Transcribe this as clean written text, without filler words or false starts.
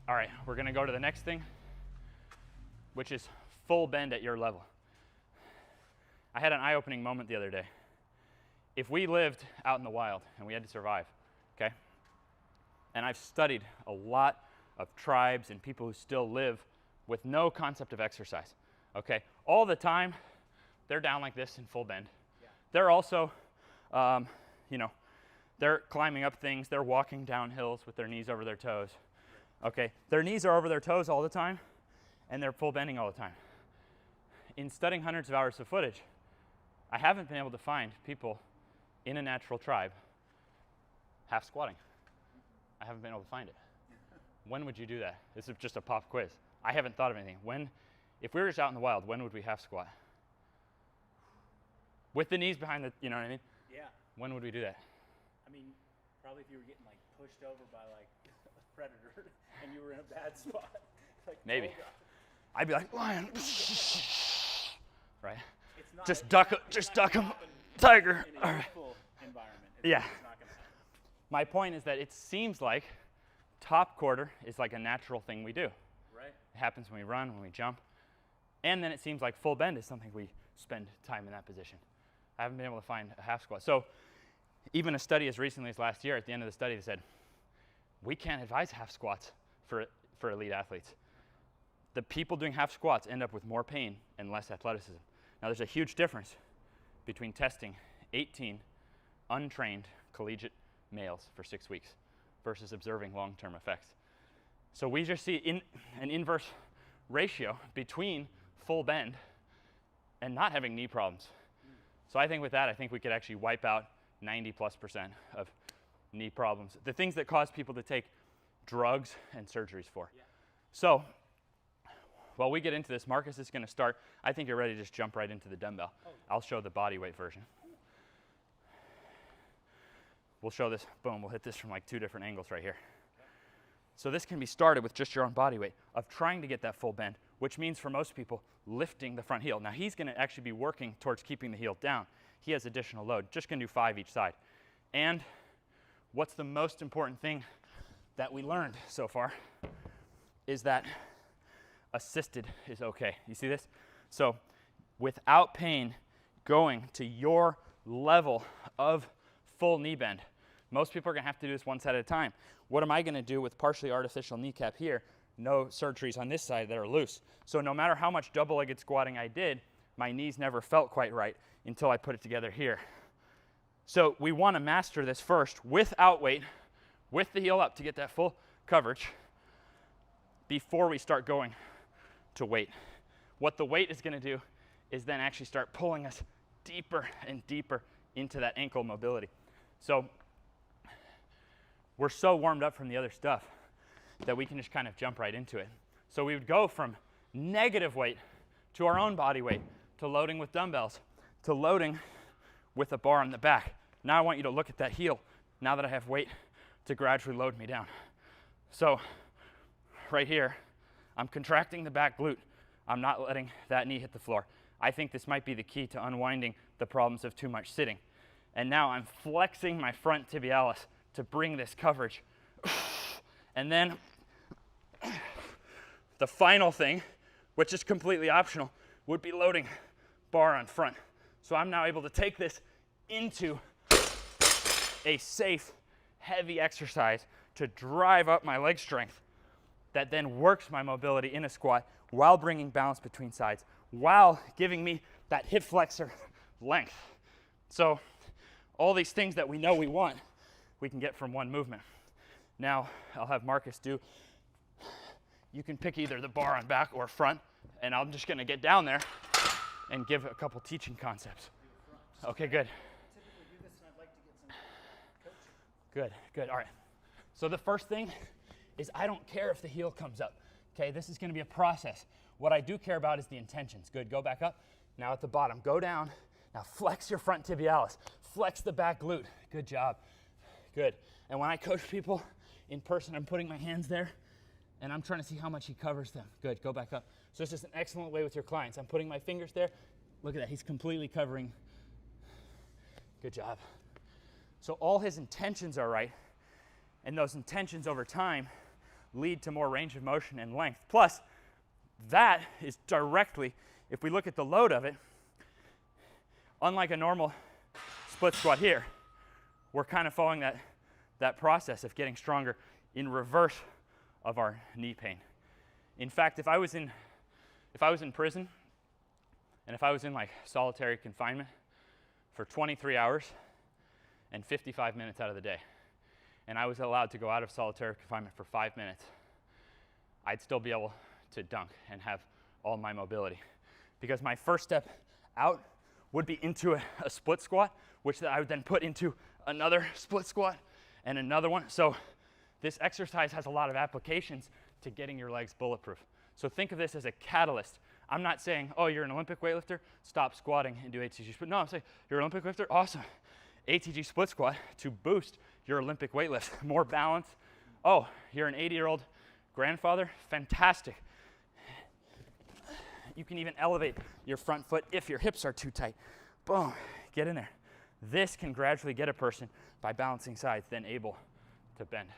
All right, we're gonna go to the next thing, which is full bend at your level. I had an eye-opening moment the other day. If we lived out in the wild and we had to survive, okay? And I've studied a lot of tribes and people who still live with no concept of exercise, okay? All the time, they're down like this in full bend. Yeah. They're also, you know, they're climbing up things, they're walking down hills with their knees over their toes, okay? Their knees are over their toes all the time, and they're full bending all the time. In studying hundreds of hours of footage, I haven't been able to find people in a natural tribe half squatting. I haven't been able to find it. When would you do that? This is just a pop quiz. I haven't thought of anything. When, if we were just out in the wild, when would we half squat? With the knees behind the, you know what I mean? Yeah. When would we do that? I mean, probably if you were getting like pushed over by like a predator and you were in a bad spot. Like, maybe. Oh, I'd be like, lion. Right? it's not, Just it's duck, not, just it's not duck gonna him. happen Tiger. in All a right. useful environment. Yeah. It's not gonna happen. My point is that it seems like top quarter is like a natural thing we do. Right. It happens when we run, when we jump. And then it seems like full bend is something we spend time in that position. I haven't been able to find a half squat. So even a study as recently as last year, at the end of the study, they said, we can't advise half squats for elite athletes. The people doing half squats end up with more pain and less athleticism. Now there's a huge difference between testing 18 untrained collegiate males for 6 weeks versus observing long-term effects. So we just see an inverse ratio between full bend and not having knee problems. So I think with that, I think we could actually wipe out 90+% of knee problems, the things that cause people to take drugs and surgeries for. Yeah. So while we get into this, Marcus is going to start. I think you're ready to just jump right into the dumbbell. Oh. I'll show the body weight version. We'll show this, boom, we'll hit this from like 2 different angles right here. Okay. So this can be started with just your own body weight of trying to get that full bend, which means for most people, lifting the front heel. Now he's going to actually be working towards keeping the heel down. He has additional load, just going to do 5 each side. And what's the most important thing that we learned so far is that assisted is okay. You see this? So without pain, going to your level of full knee bend. Most people are going to have to do this one side at a time. What am I going to do with partially artificial kneecap here? No surgeries on this side that are loose. So no matter how much double-legged squatting I did, my knees never felt quite right until I put it together here. So we want to master this first without weight, with the heel up to get that full coverage before we start going to weight. What the weight is going to do is then actually start pulling us deeper and deeper into that ankle mobility. So we're so warmed up from the other stuff that we can just kind of jump right into it. So we would go from negative weight to our own body weight, to loading with dumbbells, to loading with a bar on the back. Now I want you to look at that heel, now that I have weight to gradually load me down. So right here, I'm contracting the back glute. I'm not letting that knee hit the floor. I think this might be the key to unwinding the problems of too much sitting. And now I'm flexing my front tibialis to bring this coverage. And then the final thing, which is completely optional, would be loading bar on front. So I'm now able to take this into a safe, heavy exercise to drive up my leg strength that then works my mobility in a squat while bringing balance between sides, while giving me that hip flexor length. So all these things that we know we want, we can get from one movement. Now I'll have Marcus do, you can pick either the bar on back or front, and I'm just going to get down there and give a couple teaching concepts. Okay, good. Typically do this, and I'd like to get some coaching. Good, good, all right. So the first thing is I don't care if the heel comes up. Okay, this is going to be a process. What I do care about is the intentions. Good, go back up. Now at the bottom, go down. Now flex your front tibialis. Flex the back glute. Good job. Good. And when I coach people in person, I'm putting my hands there, and I'm trying to see how much he covers them. Good, go back up. So this is an excellent way with your clients. I'm putting my fingers there. Look at that, he's completely covering. Good job. So all his intentions are right, and those intentions over time lead to more range of motion and length. Plus, that is directly, if we look at the load of it, unlike a normal split squat here, we're kind of following that process of getting stronger in reverse of our knee pain. In fact, if I was in prison, and if I was in like solitary confinement for 23 hours and 55 minutes out of the day, and I was allowed to go out of solitary confinement for 5 minutes, I'd still be able to dunk and have all my mobility. Because my first step out would be into a split squat, which I would then put into another split squat and another one. So this exercise has a lot of applications to getting your legs bulletproof. So think of this as a catalyst. I'm not saying, oh, you're an Olympic weightlifter, stop squatting and do ATG split. No, I'm saying, you're an Olympic weightlifter, awesome. ATG split squat to boost your Olympic weightlift. More balance. Oh, you're an 80-year-old grandfather, fantastic. You can even elevate your front foot if your hips are too tight. Boom, get in there. This can gradually get a person, by balancing sides, then able to bend.